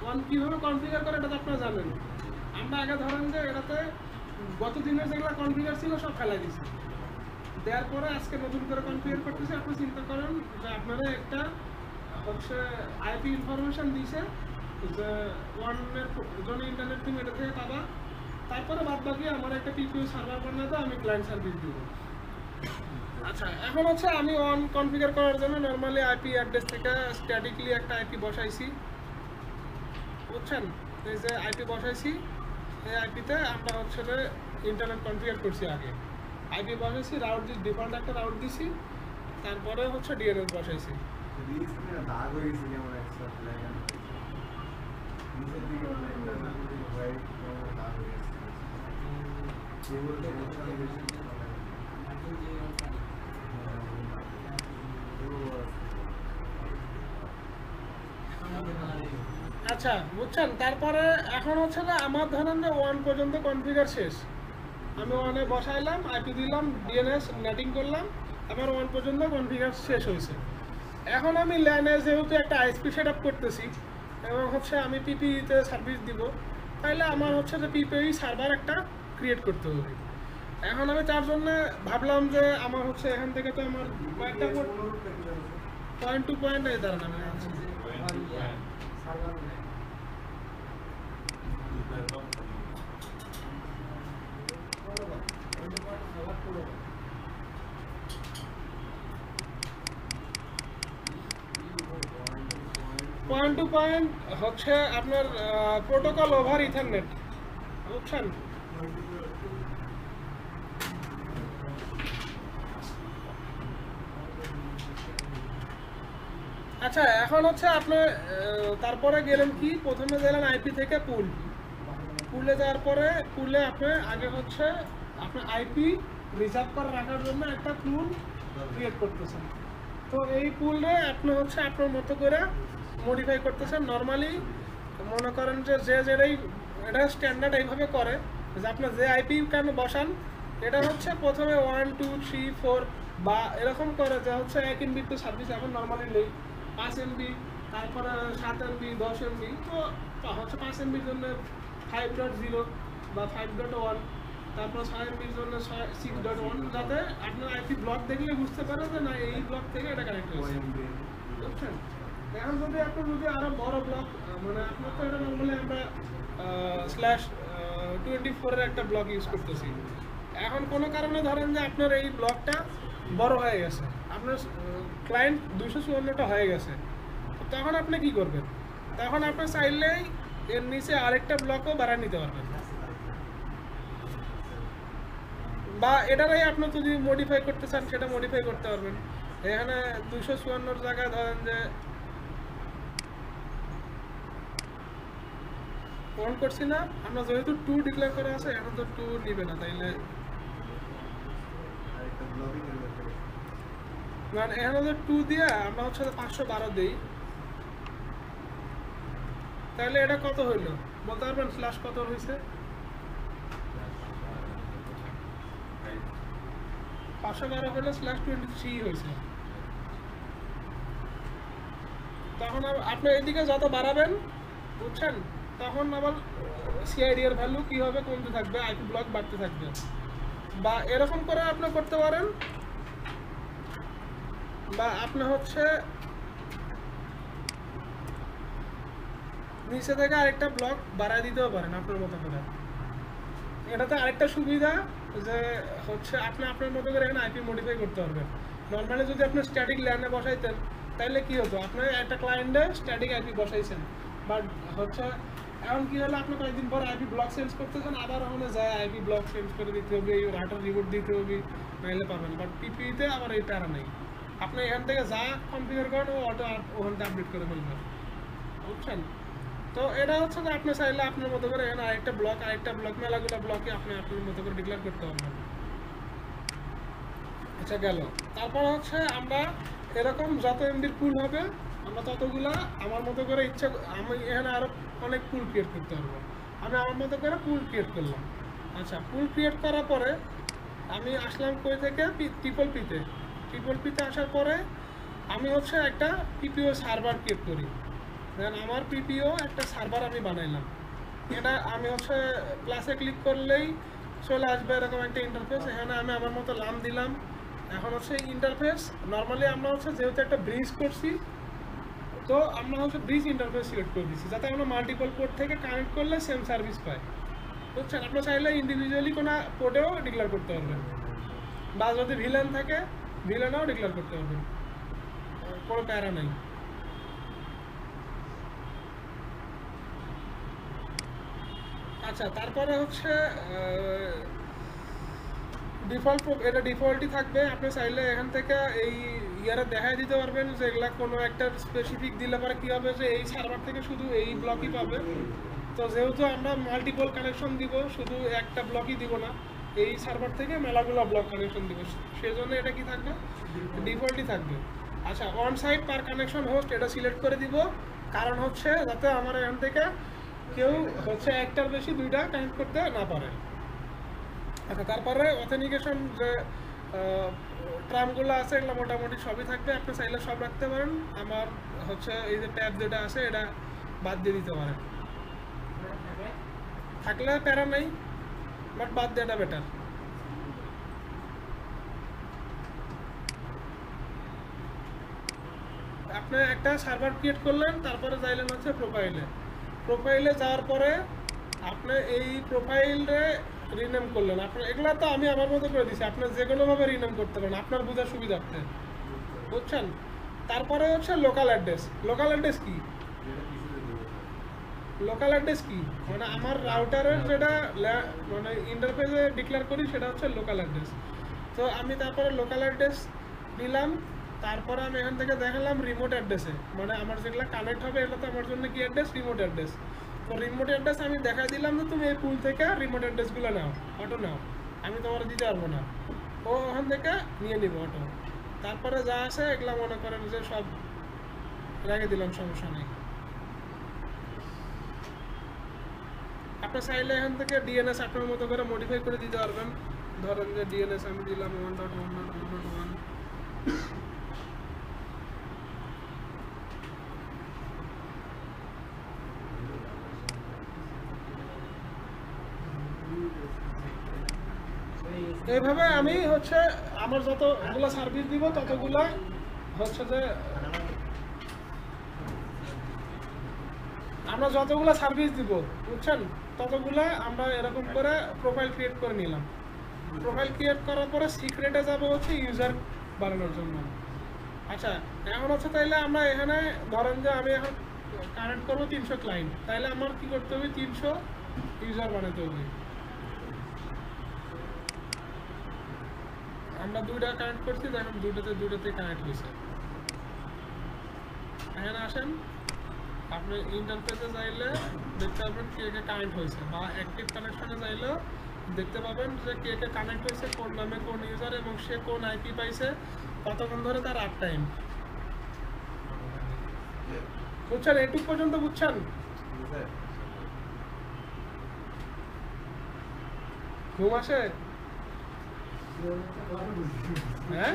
ওয়ান কীভাবে কনফিগার করে এটা তো আপনারা জানেন। আমরা আগে ধরেন যে এটাতে গত দিনের যেগুলো কনফিগার ছিল সব ফেলাই দিছি, দেওয়ার পরে আজকে নতুন করে কনফিগার করতেছি। আপনি চিন্তা করেন যে আপনারা একটা হচ্ছে আইপি ইনফরমেশন দিয়েছে যে ওয়ানের জন্য ইন্টারনেট তুমি এটা থেকে পাবা, তারপরে বাদ বাকি আমার একটা পিপিইউ সার্ভার বানাতে আমি ক্লায়েন্ট সার্ভিস দিব। আচ্ছা এখন হচ্ছে আমি ওয়ান কনফিগার করার জন্য নর্মালি আইপি অ্যাড্রেস থেকে স্ট্যাটিকলি একটা আইপি বসাইছি, বুঝছেন? এই যে আইপি বসাইছি এই আইপিতে আমরা হচ্ছে ইন্টারনেট কনফিগার করছি আগে। আইপি বসাইছি, রাউট দিই, ডিফল্ট একটা রাউট দিছি, তারপরে হচ্ছে ডিএনএস বসাইছি। রিস্ক্রিনে দাগ হয়ে গেছে যেমন এক্সট্রা ফ্ল্যাগ আর নিচের দিকে ফ্ল্যাগটা না করে হোয়াইট যেমন দাগ হয়ে গেছে সেগুলো সমস্যা বেশি আচ্ছা বুঝছেন, তারপরে এখন হচ্ছে যে আমার ধরেন যে 1 পর্যন্ত কনফিগার শেষ, আমি 1-এ বসাইলাম, আইপি দিলাম, ডিএনএস নেটিং করলাম, আমার 1 পর্যন্ত কনফিগার শেষ হয়েছে। এখন আমি ল্যানে যেহেতু একটা আইএসপি সেট আপ করতেছি এবং হচ্ছে আমি পিপিইতে সার্ভিস দিব, তাইলে আমার হচ্ছে যে পিপিই সার্ভার একটা ক্রিয়েট করতে হবে। এখন আমি তার জন্য ভাবলাম যে আমার হচ্ছে এখান থেকে তো আমার কয়েকটা পয়েন্ট টু পয়েন্ট এই দাঁড়ান আমি আছি। পয়েন্ট টু পয়েন্ট হচ্ছে আপনার প্রোটোকল ওভার ইথারনেট, বুঝছেন? আচ্ছা এখন হচ্ছে আপনি তারপরে গেলেন কি, প্রথমে গেলেন আইপি থেকে পুলে যাওয়ার পরে পুলে আপনি আগে হচ্ছে আপনার আইপি রিজার্ভ করে রাখার জন্য একটা পুল ক্রিয়েট করতেছেন। তো এই পুলে আপনি হচ্ছে আপনার মতো করে মডিফাই করতেছেন। নর্মালি মনে করেন যে যেটাই এটা স্ট্যান্ডার্ড এইভাবে করে যে আপনার যে আইপি কেন বসান, এটা হচ্ছে প্রথমে 1 2 3 4 বা এরকম করে যে হচ্ছে 1 MB তো সার্ভিস এখন নর্মালি নেই, 5 MB, তারপরে 7 MB, 10 MB, তো হচ্ছে 5 MBর জন্য 5.0 বা 5.1, তারপর 6 MBর জন্য 6.1, যাতে আপনার আইপি ব্লক দেখলে বুঝতে পারে যে না এই ব্লক থেকে এটা কানেক্ট হয়েছে, বুঝছেন? এখন যদি আপনি যদি আরো বড় ব্লক, মানে আপনার তো এটা নর্মালি আমরা /24 এর একটা ব্লক ইউজ করতেছি। এখন কোনো কারণে ধরেন যে আপনার এই ব্লকটা বড় হয়ে গেছে, আপনার ক্লায়েন্ট 254টা হয়ে গেছে, তখন আপনি কি করবেন? তখন আপনি চাইলেই এর নিচে আরেকটা ব্লকও বাড়ায় নিতে পারবেন, বা এটারই আপনি যদি মডিফাই করতে চান সেটা মডিফাই করতে পারবেন। এখানে 254 জায়গায় ধরেন যে অন করছি না, আমরা যেহেতু 2 ডিক্লেয়ার করা আছে, এখন তো 2 নিবে না, তাইলে মানে এখানে যে 2 দিয়ে আমরা হচ্ছে 512 দিই, তাহলে এটা কত হইলো বলতে পারবেন? স্ল্যাশ কত হয়েছে? 512 হলে /23 হয়েছে। তখন আপনি এদিকে যত বাড়াবেন, বুঝছেন, তখন আবার সিআইডি এর ভ্যালু কি হবে, কমতে থাকবে, আইপি ব্লক বাড়তে থাকবে। বা এরকম করে আপনি করতে পারেন, বা আপনি হচ্ছে নিচে থেকে আরেকটা ব্লক বাড়ায় দিতেও পারেন আপনার মতো করে। এটাতে আরেকটা সুবিধা যে হচ্ছে আপনি আপনার মতো করে এখানে আইপি মডিফাই করতে পারবেন। নর্মালি যদি আপনি স্ট্যাটিক ল্যানে বসাইতেন, তাহলে কি হতো, আপনি একটা ক্লায়েন্টে স্ট্যাটিক আইপি বসাইছেন, বাট হচ্ছে এখন কি হলো, আপনি কয়েকদিন পর আইপি ব্লক চেঞ্জ করতেছেন, আবার ওখানে যায় আইপি ব্লক চেঞ্জ করে দিতে হবে, রাউটার রিবুট দিতে হবে, নাইলে পাবেন। বাট পিপিতে আবার এই প্যারা নেই, আপনি এখান থেকে যা কনফিগার করেন ও অটো ওখানটা আপডেট করে ফেলবেন, বুঝছেন? তো এটা হচ্ছে যে আপনি চাইলে আপনার মতো করে এখানে আরেকটা ব্লক মেলাগুলো ব্লকে আপনি আপনার মতো করে ডিক্লেয়ার করতে পারবেন। আচ্ছা গেল, তারপর হচ্ছে আমরা এরকম যত এমবির পুল হবে আমরা ততগুলা আমার মতো করে আমি এখানে আরো অনেক পুল ক্রিয়েট করতে পারবো। আমি আমার মতো করে পুল ক্রিয়েট করলাম। আচ্ছা, পুল ক্রিয়েট করার পরে আমি আসলাম কই থেকে, ট্রিপল পিতে আসার পরে আমি হচ্ছে একটা পিপিও সার্ভার ক্রিয়েট করি। দেন আমার পিপিও একটা সার্ভার আমি বানাইলাম। এটা আমি হচ্ছে প্লাসে ক্লিক করলেই চলে আসবে এরকম একটা ইন্টারফেস। এখানে আমি আমার মতো নাম দিলাম। এখন হচ্ছে ইন্টারফেস নর্মালি আমরা হচ্ছে যেহেতু একটা ব্রিজ করছি, তো আমরা হচ্ছে ব্রিজ ইন্টারফেস সিলেক্ট করে দিচ্ছি যাতে আমরা মাল্টিপল পোর্ট থেকে কানেক্ট করলে সেম সার্ভিস পাই, বুঝছেন? আপনার চাইলে ইন্ডিভিজুয়ালি কোনো পোর্টেও ডিক্লেয়ার করতে পারবেন, বা যদি ভিলেন থাকে ভিলেনও ডিক্লেয়ার করতে পারবেন, কোনো প্যারা নেই। আচ্ছা, তারপরে হচ্ছে ডিফল্ট এটা ডিফল্টই থাকবে। আপনি চাইলে এখান থেকে এই ইয়ারে দেখাই দিতে পারবেন যে এগুলা কোনো একটা স্পেসিফিক দিলে পরে কী হবে যে এই সার্ভার থেকে শুধু এই ব্লকই পাবে। তো যেহেতু আমরা মাল্টিপল কানেকশন দিব, শুধু একটা ব্লকই দিব না, এই সার্ভার থেকে মেলাগুলো ব্লক কানেকশন দিব, সেই জন্য এটা কি থাকবে, ডিফল্টই থাকবে। আচ্ছা, on site per connection host এটা সিলেক্ট করে দিব, কারণ হচ্ছে যাতে আমার এখান থেকে কেউ হচ্ছে একটার বেশি দুইটা কানেক্ট করতে না পারে। আচ্ছা, তারপরে অথেন্টিকেশন যে ট্রামগুলো আছে এগুলো মোটামুটি সবই থাকবে, আপনি চাইলে সব রাখতে পারেন। আমার হচ্ছে এই যে ট্যাব যেটা আছে এটা বাদ দিয়ে দিতে পারেন, থাকলে প্যারা নেই, বাট বাদ দেওয়াটা বেটার। আপনি একটা সার্ভার ক্রিয়েট করলেন, তারপরে যাইলেন হচ্ছে প্রোফাইলে যাওয়ার পরে আপনি এই প্রোফাইলে রিনেম করলেন। আপনার এগুলো তো আমি আমার মতো করে দিচ্ছি, আপনি যে কোনোভাবে রিনেম করতে পারেন আপনার বোঝার সুবিধার্থে, বুঝছেন। তারপরে হচ্ছে লোকাল অ্যাড্রেস। লোকাল অ্যাড্রেস কি? লোকাল অ্যাড্রেস কি মানে আমার রাউটারের যেটা মানে ইন্টারফেসে ডিক্লেয়ার করি সেটা হচ্ছে লোকাল অ্যাড্রেস। তো আমি তারপরে লোকাল অ্যাড্রেস নিলাম, তারপরে আমি এখান থেকে দেখালাম রিমোট অ্যাড্রেসে, মানে আমার যেগুলো কানেক্ট হবে এগুলো তো আমার জন্য কি অ্যাড্রেস, রিমোট অ্যাড্রেস। তো রিমোট অ্যাড্রেস আমি দেখাই দিলাম যে তুমি এই পুল থেকে রিমোট অ্যাড্রেসগুলো নাও, অটো নাও, আমি তোমার দিতে পারবো না, ও ওখান থেকে নিয়ে নিব অটো। তারপরে যা আছে এগুলো মনে করেন যে সব রেখে দিলাম, সমস্যা নেই। আপনি চাইলে এখান থেকে ডিএনএস আপনার মতো করে মডিফাই করে দিতে পারবেন। ধরেন যে ডিএনএস আমি দিলাম 1.1.1.1। এইভাবে আমি হচ্ছে আমার যতগুলো সার্ভিস দিব ততগুলো হচ্ছে যে আমরা যতগুলো সার্ভিস দিব, বুঝছেন, ততগুলো আমরা এরকম করে প্রোফাইল ক্রিয়েট করে নিলাম। প্রোফাইল ক্রিয়েট করার পরে সিক্রেটে যাবো হচ্ছে ইউজার বানানোর জন্য। আচ্ছা, এখন হচ্ছে তাইলে আমরা এখানে ধরেন যে আমি এখন কানেক্ট করবো 300 ক্লায়েন্ট, তাইলে আমার কি করতে হবে, 300 ইউজার বানাতে হবে। আমরা দুইটা কানেক্ট করছি, দেখেন দুইটাতে কানেক্ট হয়েছে। এখানে আসেন, আপনি ইন্টারফেসে যাইলে দেখতে পাবেন কে কে কানেক্ট হয়েছে, বা অ্যাক্টিভ কানেকশনে যাইলেও দেখতে পাবেন যে কে কে কানেক্ট হয়েছে, কোন নামে কোন ইউজার, এবং সে কোন আইপি পাইছে, কতক্ষণ ধরে তার আপ টাইম। বুঝছেন, এইটুক পর্যন্ত বুঝছেন? ঘুম আসে? হ্যাঁ,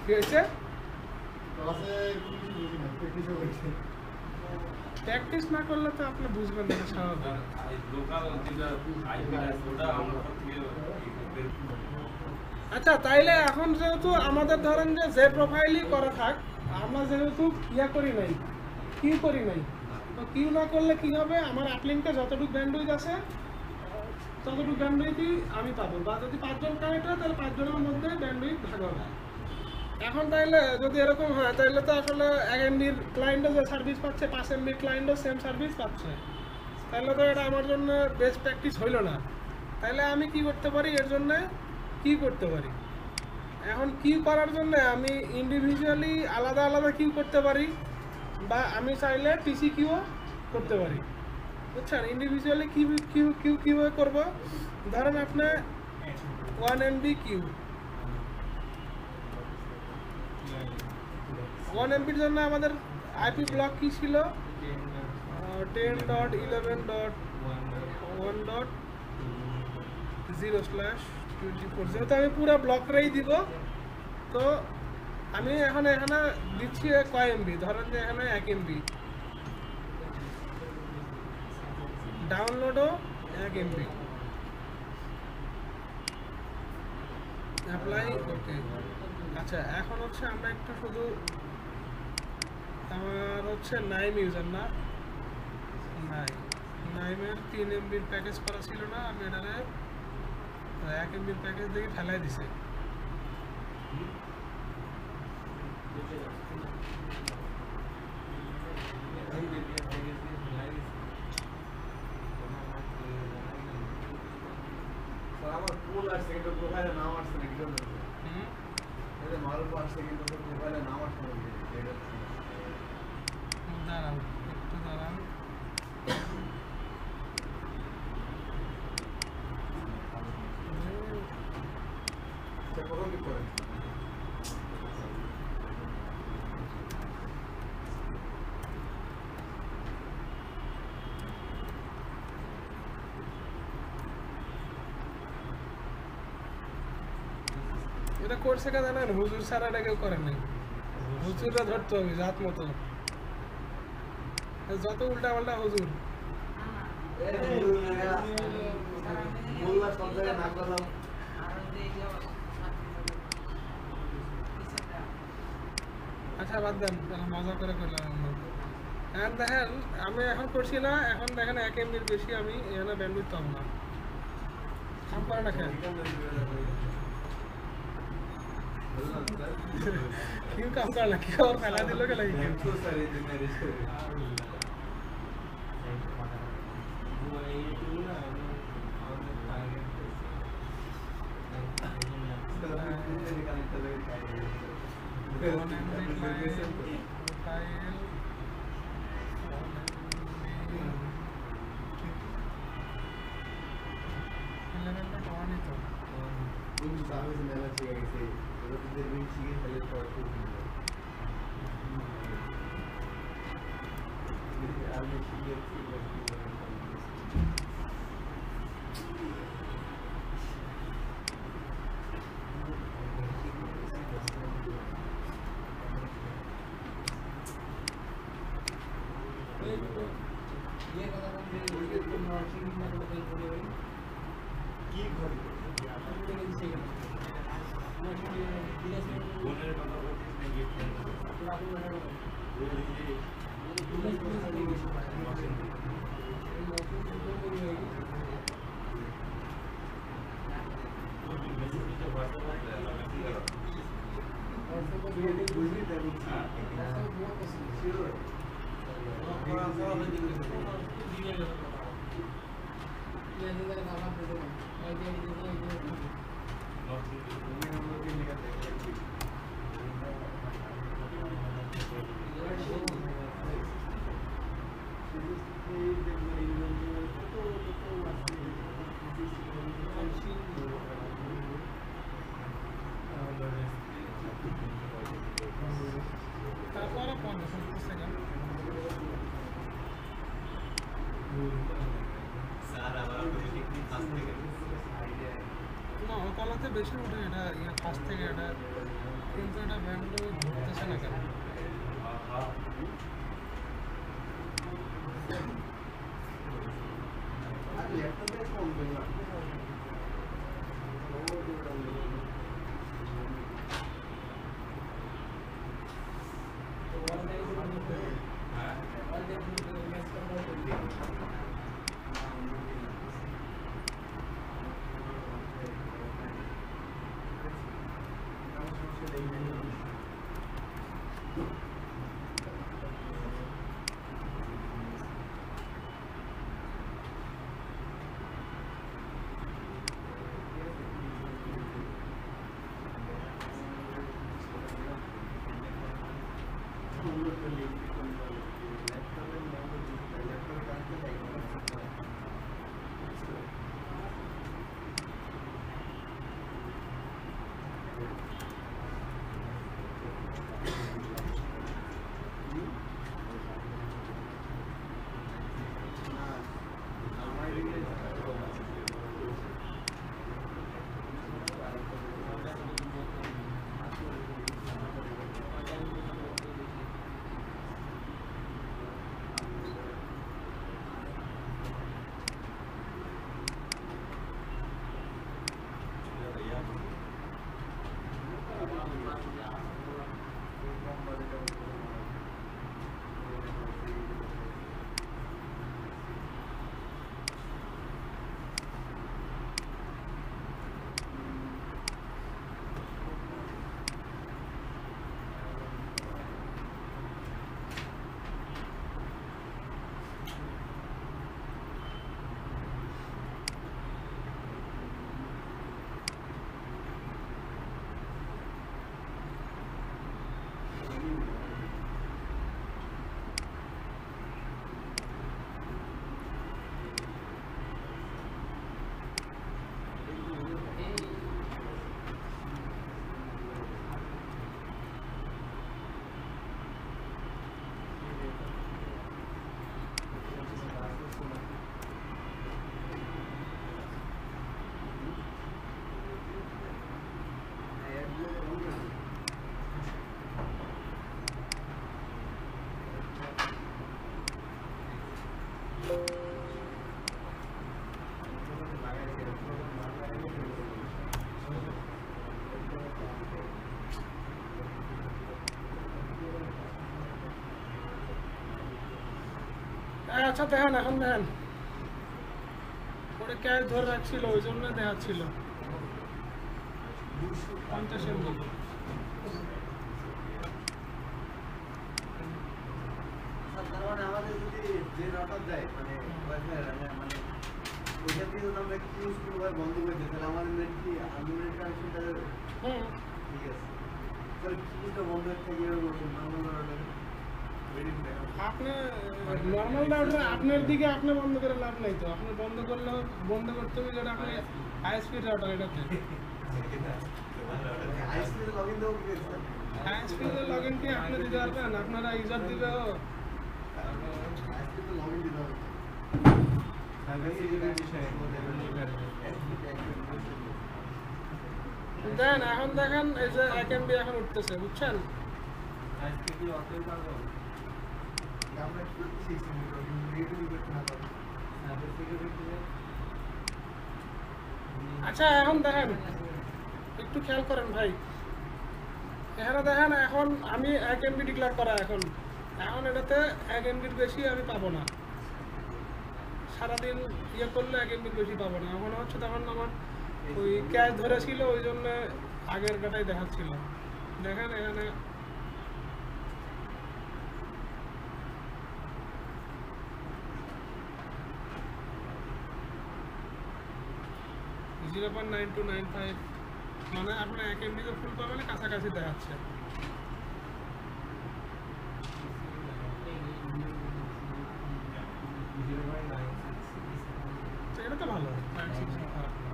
কি হয়েছে? প্র্যাকটিস না করলে তো আপনি বুঝবেন না, স্বাভাবিক। আচ্ছা, তাইলে এখন যেহেতু আমাদের ধরেন যে প্রোফাইলই করা থাক, আমরা যেহেতু করি নাই, কিউ করি নাই, তো কিউ না করলে কি হবে, আমার আপলিঙ্কে যতটুকু ব্যান্ডউইথ আছে ততটুকু ব্যান্ডউইথই আমি পাবো, বা যদি 5 জন কানেক্ট হয় তাহলে 5 জনের মধ্যে ব্যান্ডউইথ ভাগ হবে। এখন তাইলে যদি এরকম হয় তাহলে তো আসলে 1 MBর ক্লায়েন্টও যে সার্ভিস পাচ্ছে 5 MBর ক্লায়েন্টও সেম সার্ভিস পাচ্ছে, তাহলে তো এটা আমার জন্য বেস্ট প্র্যাকটিস হইল না। তাহলে আমি কি করতে পারি, এর জন্য কি করতে পারি, এখন কি করার জন্য আমি ইন্ডিভিজুয়ালি আলাদা আলাদা কিউ করতে পারি, বা আমি চাইলে পিসি কিউও করতে পারি, বুঝছেন। ইন্ডিভিজুয়ালি কিভাবে করবো, ধরেন আপনার 1 MB কিউ, 1 MBর জন্য আমাদের আইপি ব্লক কি ছিল, 10.11.1.0/24। যেহেতু আমি পুরো ব্লকটাই দিব, তো আমি এখানে দিচ্ছি কয় এমবি, ধরেন যে এখানে 1 MB, ডাউনলোডও 1 MB, অ্যাপ্লাই, ওকে। আচ্ছা, এখন হচ্ছে আমরা একটু শুধু আমার হচ্ছে নাইম ইউজার না, নাইমের 3 MBর প্যাকেজ করা ছিল না, আমি এটারে 1 MBর প্যাকেজ দিয়ে ফেলাই দিছি। আমার ফুল আর সেকেন্ড প্রোফাইলে নাম আসছে নাকি বলতে হুম এটা মারুফ আসছে কিন্তু তোর প্রোফাইলে নাম আসছে নাকি এটা দাঁড়ান একটু দাঁড়ান সে কখন কি করে এটা করছে কে জানেন হুজুর ছাড়া এটা কেউ করেন নাই হুজুররা ধরতে হবে জাত মতো যত উল্টা পাল্টা হুজুর মোল্লা সব জায়গায় নাক গলাম আচ্ছা বাদ দেন তাহলে মজা করে করলাম আমরা এখন দেখেন আমি এখন করছি না এখন দেখেন 1 MB বেশি আমি এখানে ব্যান্ডউইথ পাবো না কাম করে না খেয়ে क्यों काम कर लगी और फैला दिलो के लगी तो सारे दिन में risk sabes nela chega que sei eu vou dizer 20 seguinte fazer para tudo আমি শিখে কি ঘটে বোনের কথা বলছিস নাকি তারপরে 15 সেকেন্ড স্যার আবার অটোমেটিক ফাস্ট থেকে না ওকালাতে বেশি উঠে এটা ইয়ে ফার্স্ট থেকে এটা কিন্তু এটা ব্যান্ড ধরতেছে না কেন আর ল্যাপটপে ফোন করলাম আচ্ছা দেখেন এখন দেখেন ওটা ক্যাশ ধরে রাখছিল ওই জন্য দেখাচ্ছিল 50 MB তার মানে আমাদের যদি যে রাউটার দেয় মানে ওয়াইফাই মানে ওইটা দিয়ে যদি আমরা একটু ইউজ করবো বন্ধ করে দিই তাহলে আমাদের নেট কি আনলিমিটেড কানেকশনটা হুম ঠিক আছে তাহলে কিটা বন্ধ একটা গিয়ে নর্মাল রাউটার আপনি নর্মাল রাউটার আপনার দিকে আপনি বন্ধ করে লাভ নাই তো আপনি বন্ধ করলে বন্ধ করতে হবে যেটা আপনি আইএসপি রাউটার এটাতে আইএসপি তে লগইন দেবো কি স্যার আইএসপি তে লগইন কি আপনি দিতে পারবেন আপনারা ইউজার দিবে আইএসপি তে লগইন দিতে হবে সার্ভার সিকিউরিটি বিষয়ে দেন এখন দেখেন এই যে 1 MB এখন উঠতেছে বুঝছেন আইএসপি কি অতই পারবো আমরা কি শিখছি লগইন রিয়েলি করতে না পারি সার্ভার সিকিউরিটি আচ্ছা এখন দেখেন একটু খেয়াল করেন ভাই এখানে দেখেন এখন আমি 1 MB ডিক্লেয়ার করা এখন এটাতে 1 MB বেশি আমি পাবো না সারাদিন ইয়ে করলে 1 MB বেশি পাবো না এখন হচ্ছে তখন আমার ওই ক্যাশ ধরেছিল ওই জন্য আগের কাটাই দেখাচ্ছিল দেখেন এখানে (0.9295) মানে আপনার 1 MB তে ফুল পাবেন কাছাকাছি দেখাচ্ছে তো এটা তো ভালো 96 খারাপ না।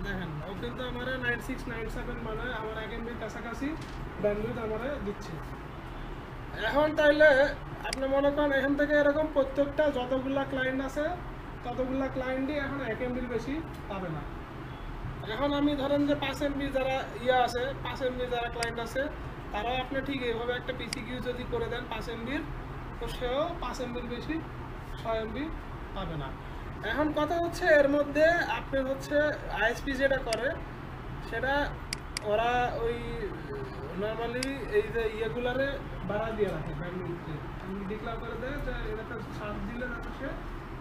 দেখেন ও কিন্তু আমার 9697 মানে আমার 1 MB কাছাকাছি ব্যান্ডউইথ আমারে দিচ্ছে এখন তাইলে আপনি মনে করেন এখান থেকে এরকম প্রত্যেকটা যতগুলা ক্লায়েন্ট আছে ততগুলা ক্লায়েন্টই এখন 1 MB বেশি পাবে না এখন আমি ধরেন যে 5 MB যারা ইয়ে আছে 5 MB যারা ক্লায়েন্ট আছে তারাও আপনি ঠিক এইভাবে একটা পিসি কিউ যদি করে দেন 5 MB তো সেও 5 MB বেশি 6 MB পাবে না এখন কথা হচ্ছে এর মধ্যে আপনি হচ্ছে আইএসপি যেটা করে সেটা ওরা ওই নর্মালি এই যে ইয়েগুলারে বাড়া দিয়ে রাখে ব্যান্ডউইথে ডিক্লেয়ার করে দেয় যে এটাতে 7 দিলে সে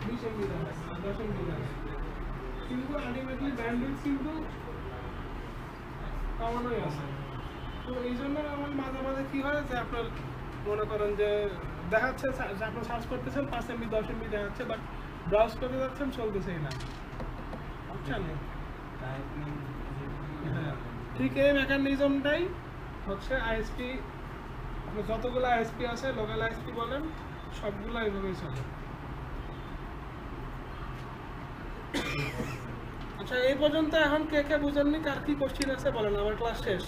20 MB দেয় 10 MB দেয় কিন্তু আলটিমেটলি ব্যান্ডউইথ কিন্তু কমানোই আছে তো এই জন্য আমার মাঝে মাঝে কী হয় যে আপনার মনে করেন যে দেখাচ্ছে যে আপনি সার্চ করতেছেন 5 MB 10 MB দেখাচ্ছে বাট ব্রাউজ করতে যাচ্ছেন চলতেছেই না বুঝছেন হ্যাঁ ঠিক এই মেকানিজমটাই হচ্ছে আইএসপি আপনার যতগুলো আইএসপি আছে লোকাল আইএসপি বলেন সবগুলো এইভাবেই চলে আচ্ছা এই পর্যন্ত এখন কে কে বুঝেননি কার কি কোশ্চিন আছে বলেন আমার ক্লাস শেষ